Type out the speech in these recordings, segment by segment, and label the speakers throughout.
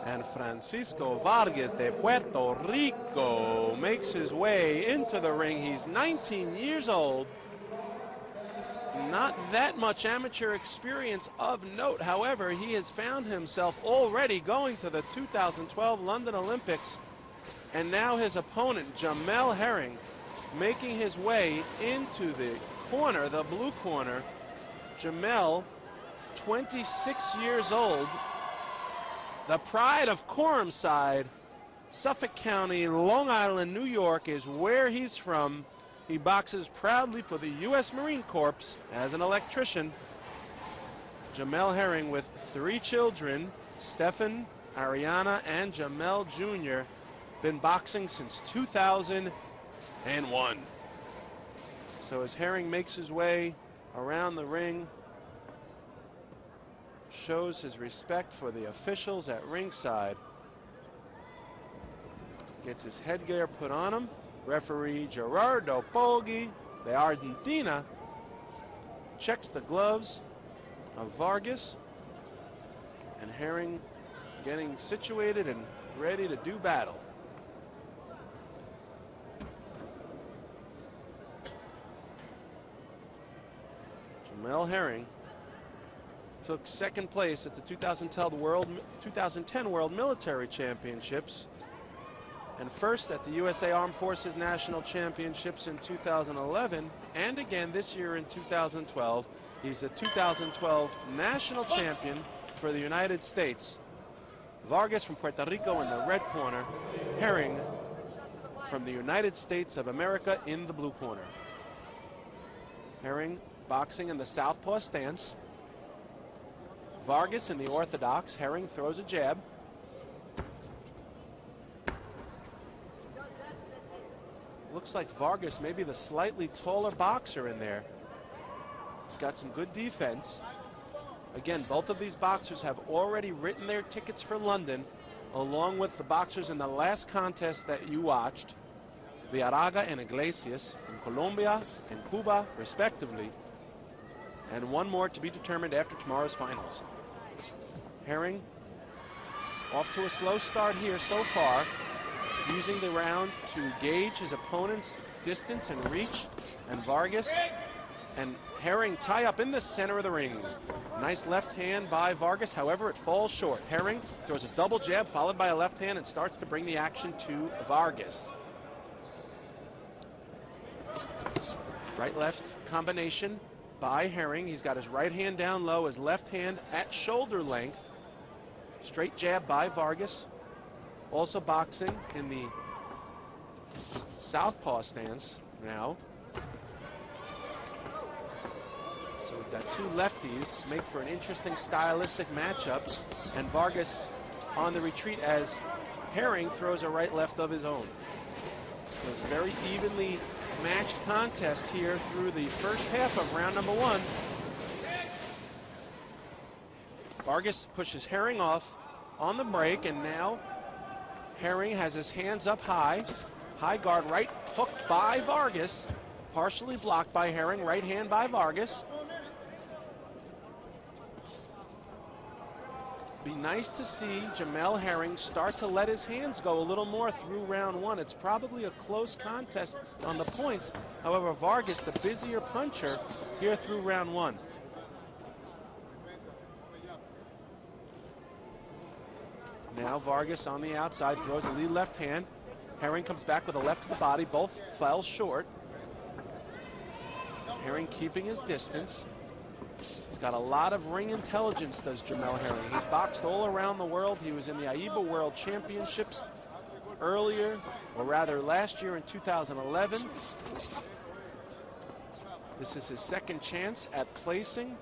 Speaker 1: And Francisco Vargas de Puerto Rico makes his way into the ring. He's 19 years old. Not that much amateur experience of note. However, he has found himself already going to the 2012 London Olympics. And now his opponent, Jamel Herring, making his way into the corner, the blue corner. Jamel, 26 years old. The pride of Corumside, Suffolk County, Long Island, New York is where he's from. He boxes proudly for the U.S. Marine Corps as an electrician. Jamel Herring with 3 children, Stephan, Ariana, and Jamel Jr. Been boxing since 2001. So as Herring makes his way around the ring, shows his respect for the officials at ringside. Gets his headgear put on him. Referee Gerardo Poggi, de Argentina, checks the gloves of Vargas. And Herring getting situated and ready to do battle. Jamel Herring took second place at the 2010 World Military Championships and first at the USA Armed Forces National Championships in 2011 and again this year in 2012. He's the 2012 national champion for the United States. Vargas from Puerto Rico in the red corner, Herring from the United States of America in the blue corner. Herring boxing in the southpaw stance. Vargas in the orthodox. Herring throws a jab. Looks like Vargas may be the slightly taller boxer in there. He's got some good defense. Again, both of these boxers have already written their tickets for London, along with the boxers in the last contest that you watched, Villarraga and Iglesias from Colombia and Cuba, respectively, and one more to be determined after tomorrow's finals. Herring off to a slow start here so far, using the round to gauge his opponent's distance and reach. And Vargas and Herring tie up in the center of the ring. Nice left hand by Vargas, however, it falls short. Herring throws a double jab followed by a left hand and starts to bring the action to Vargas. Right-left combination by Herring. He's got his right hand down low, his left hand at shoulder length. Straight jab by Vargas. Also boxing in the southpaw stance now. So we've got 2 lefties, make for an interesting stylistic matchup. And Vargas on the retreat as Herring throws a right-left of his own. So it's a very evenly matched contest here through the first half of round number 1. Vargas pushes Herring off on the break, and now Herring has his hands up high. High guard right hook by Vargas. Partially blocked by Herring. Right hand by Vargas. Be nice to see Jamel Herring start to let his hands go a little more through round 1. It's probably a close contest on the points. However, Vargas, the busier puncher here through round 1. Now Vargas on the outside throws a lead left hand. Herring comes back with a left to the body. Both fell short. Herring keeping his distance. He's got a lot of ring intelligence, does Jamel Herring. He's boxed all around the world. He was in the AIBA World Championships earlier, or rather last year in 2011. This is his second chance at placing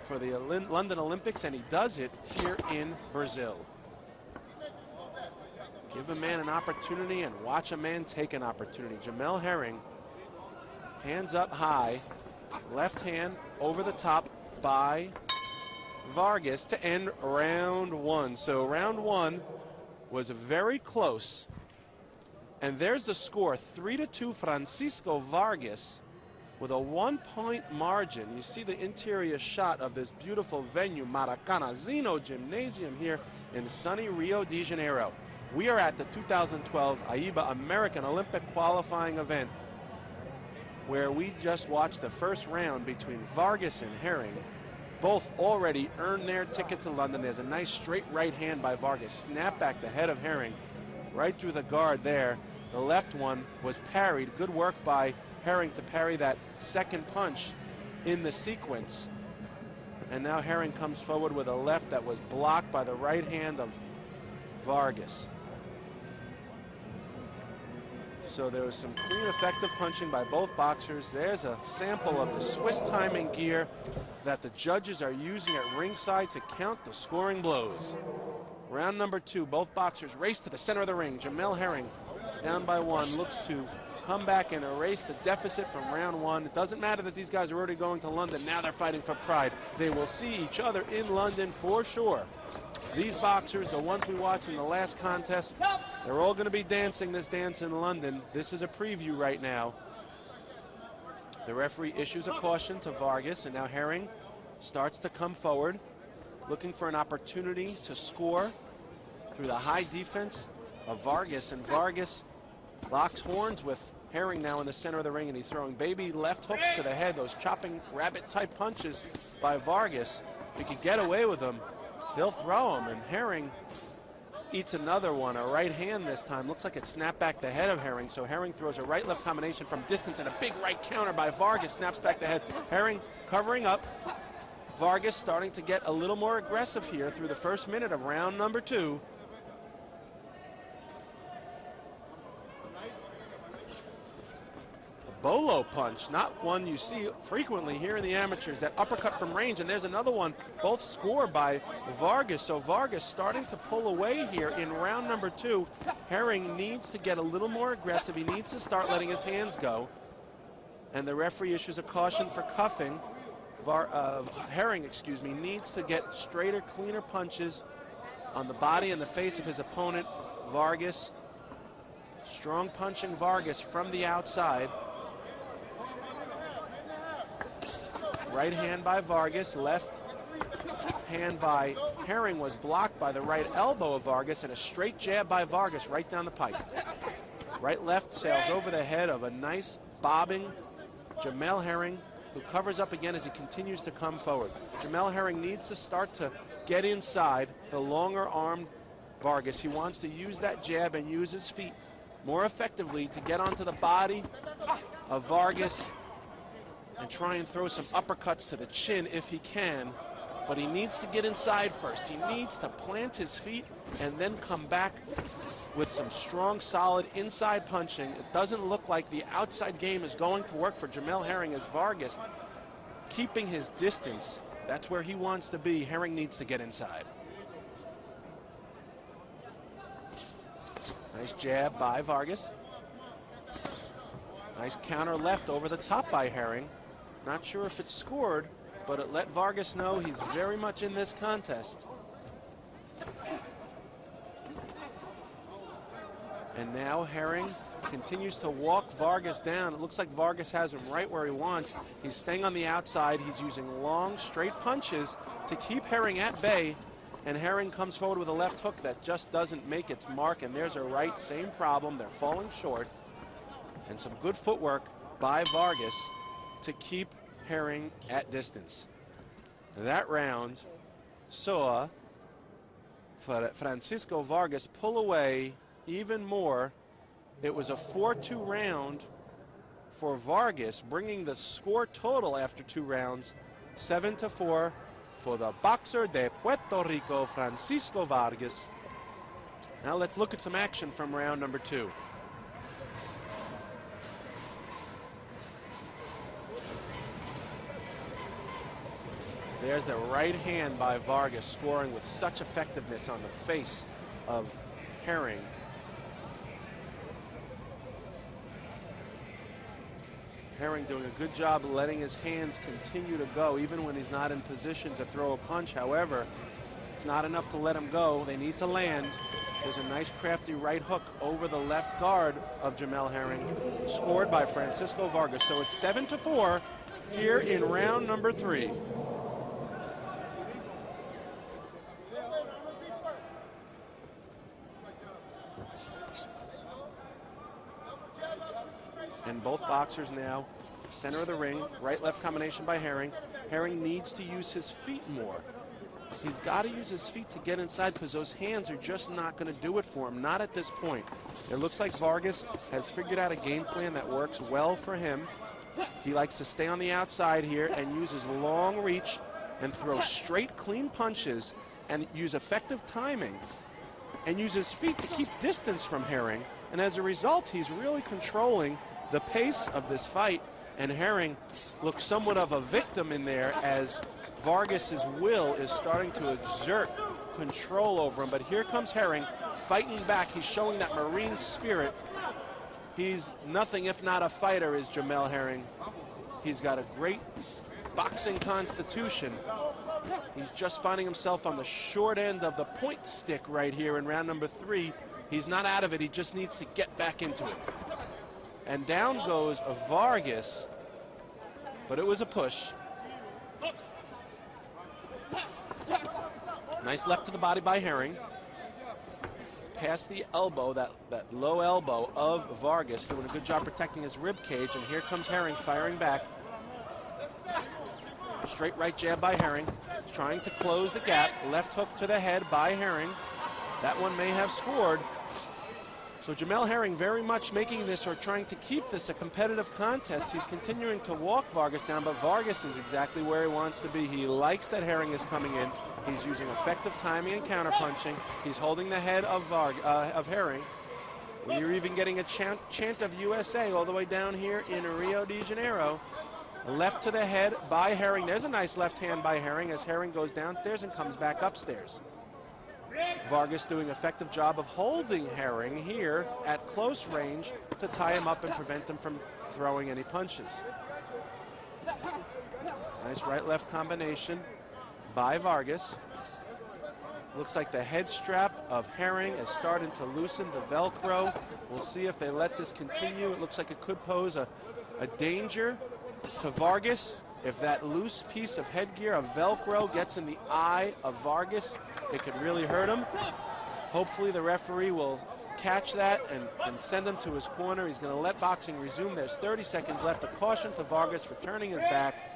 Speaker 1: for the London Olympics, and he does it here in Brazil. Give a man an opportunity and watch a man take an opportunity. Jamel Herring, hands up high, left hand over the top by Vargas to end round 1. So round 1 was very close. And there's the score, 3-2 Francisco Vargas with a 1-point margin. You see the interior shot of this beautiful venue, Maracanazinho Gymnasium here in sunny Rio de Janeiro. We are at the 2012 AIBA American Olympic qualifying event, where we just watched the first round between Vargas and Herring. Both already earned their ticket to London. There's a nice straight right hand by Vargas. Snap back the head of Herring right through the guard there. The left one was parried. Good work by Herring to parry that second punch in the sequence. And now Herring comes forward with a left that was blocked by the right hand of Vargas. So there was some clean, effective punching by both boxers. There's a sample of the Swiss timing gear that the judges are using at ringside to count the scoring blows. Round number 2, both boxers race to the center of the ring. Jamel Herring, down by 1, looks to come back and erase the deficit from round 1. It doesn't matter that these guys are already going to London. Now they're fighting for pride. They will see each other in London for sure. These boxers, the ones we watched in the last contest, they're all going to be dancing this dance in London. This is a preview right now. The referee issues a caution to Vargas, and now Herring starts to come forward, looking for an opportunity to score through the high defense of Vargas. And Vargas locks horns with Herring now in the center of the ring, and he's throwing baby left hooks to the head, those chopping rabbit-type punches by Vargas. If he could get away with them, he'll throw them, and Herring eats another one, a right hand this time. Looks like it snapped back the head of Herring, so Herring throws a right-left combination from distance, and a big right counter by Vargas snaps back the head. Herring covering up. Vargas starting to get a little more aggressive here through the first minute of round number 2. Bolo punch, not one you see frequently here in the amateurs. That uppercut from range, and there's another one, both scored by Vargas. So Vargas starting to pull away here in round number 2. Herring needs to get a little more aggressive. He needs to start letting his hands go. And the referee issues a caution for cuffing. Herring, needs to get straighter, cleaner punches on the body and the face of his opponent, Vargas. Strong punching Vargas from the outside. Right hand by Vargas, left hand by Herring was blocked by the right elbow of Vargas, and a straight jab by Vargas right down the pipe. Right left sails over the head of a nice bobbing Jamel Herring, who covers up again as he continues to come forward. Jamel Herring needs to start to get inside the longer armed Vargas. He wants to use that jab and use his feet more effectively to get onto the body of Vargas and try and throw some uppercuts to the chin if he can, but he needs to get inside first. He needs to plant his feet and then come back with some strong, solid inside punching. It doesn't look like the outside game is going to work for Jamel Herring, as Vargas keeping his distance. That's where he wants to be. Herring needs to get inside. Nice jab by Vargas. Nice counter left over the top by Herring. Not sure if it's scored, but it let Vargas know he's very much in this contest. And now Herring continues to walk Vargas down. It looks like Vargas has him right where he wants. He's staying on the outside. He's using long, straight punches to keep Herring at bay. And Herring comes forward with a left hook that just doesn't make its mark. And there's a right, same problem. They're falling short. And some good footwork by Vargas to keep Herring at distance. That round saw Francisco Vargas pull away even more. It was a 4-2 round for Vargas, bringing the score total after 2 rounds 7-4 for the boxer de Puerto Rico, Francisco Vargas. Now let's look at some action from round number 2. There's the right hand by Vargas, scoring with such effectiveness on the face of Herring. Herring doing a good job letting his hands continue to go even when he's not in position to throw a punch. However, it's not enough to let him go. They need to land. There's a nice crafty right hook over the left guard of Jamel Herring, scored by Francisco Vargas. So it's 7-4 here in round number 3. And both boxers now center of the ring, right-left combination by Herring. Herring needs to use his feet more. He's got to use his feet to get inside because those hands are just not going to do it for him, not at this point. It looks like Vargas has figured out a game plan that works well for him. He likes to stay on the outside here and use his long reach and throw straight, clean punches and use effective timing and use his feet to keep distance from Herring. And as a result, he's really controlling the pace of this fight, and Herring looks somewhat of a victim in there as Vargas's will is starting to exert control over him. But here comes Herring fighting back. He's showing that Marine spirit. He's nothing if not a fighter, is Jamel Herring. He's got a great boxing constitution. He's just finding himself on the short end of the point stick right here in round number 3. He's not out of it. He just needs to get back into it. And down goes Vargas, but it was a push. Nice left to the body by Herring. Past the elbow, that low elbow of Vargas, doing a good job protecting his rib cage, and here comes Herring firing back. Straight right jab by Herring. He's trying to close the gap. Left hook to the head by Herring. That one may have scored. So Jamel Herring very much making this, or trying to keep this, a competitive contest. He's continuing to walk Vargas down, but Vargas is exactly where he wants to be. He likes that Herring is coming in. He's using effective timing and counterpunching. He's holding the head of Herring. You're even getting a chant of USA all the way down here in Rio de Janeiro. Left to the head by Herring. There's a nice left hand by Herring as Herring goes downstairs and comes back upstairs. Vargas doing an effective job of holding Herring here at close range to tie him up and prevent him from throwing any punches. Nice right-left combination by Vargas. Looks like the head strap of Herring is starting to loosen the Velcro. We'll see if they let this continue. It looks like it could pose a danger to Vargas. If that loose piece of headgear of Velcro gets in the eye of Vargas, it could really hurt him. Hopefully the referee will catch that and send him to his corner. He's going to let boxing resume. There's 30 seconds left. A caution to Vargas for turning his back.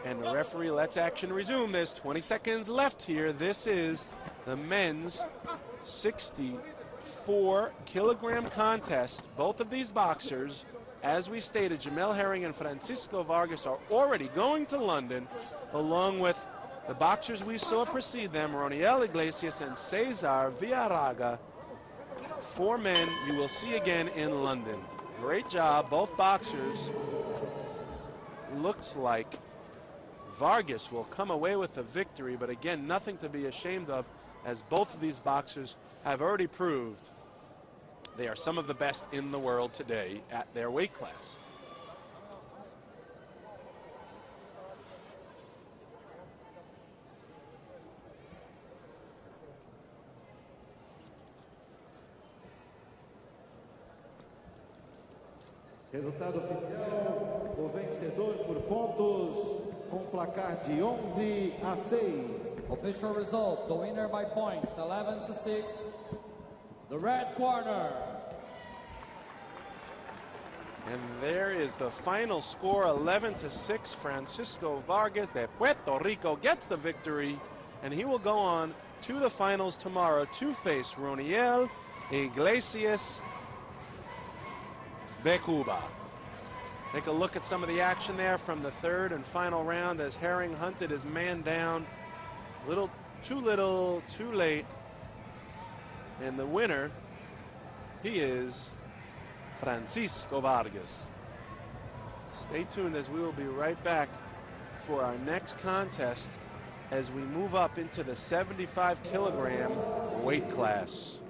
Speaker 1: And the referee lets action resume. There's 20 seconds left here. This is the men's 64-kilogram contest. Both of these boxers, as we stated, Jamel Herring and Francisco Vargas, are already going to London, along with the boxers we saw precede them, Roniel Iglesias and Cesar Villarraga. 4 men you will see again in London. Great job, both boxers. Looks like Vargas will come away with the victory, but again, nothing to be ashamed of, as both of these boxers have already proved they are some of the best in the world today at their weight class.
Speaker 2: Resultado oficial, o vencedor por pontos com placar de 11-6.
Speaker 3: Official result, the winner by points, 11-6, the red corner.
Speaker 1: And there is the final score, 11-6. Francisco Vargas de Puerto Rico gets the victory, and he will go on to the finals tomorrow to face Roniel Iglesias de Cuba. Take a look at some of the action there from the third and final round as Herring hunted his man down. Little, too late. And the winner, he is Francisco Vargas. Stay tuned as we will be right back for our next contest as we move up into the 75-kilogram weight class.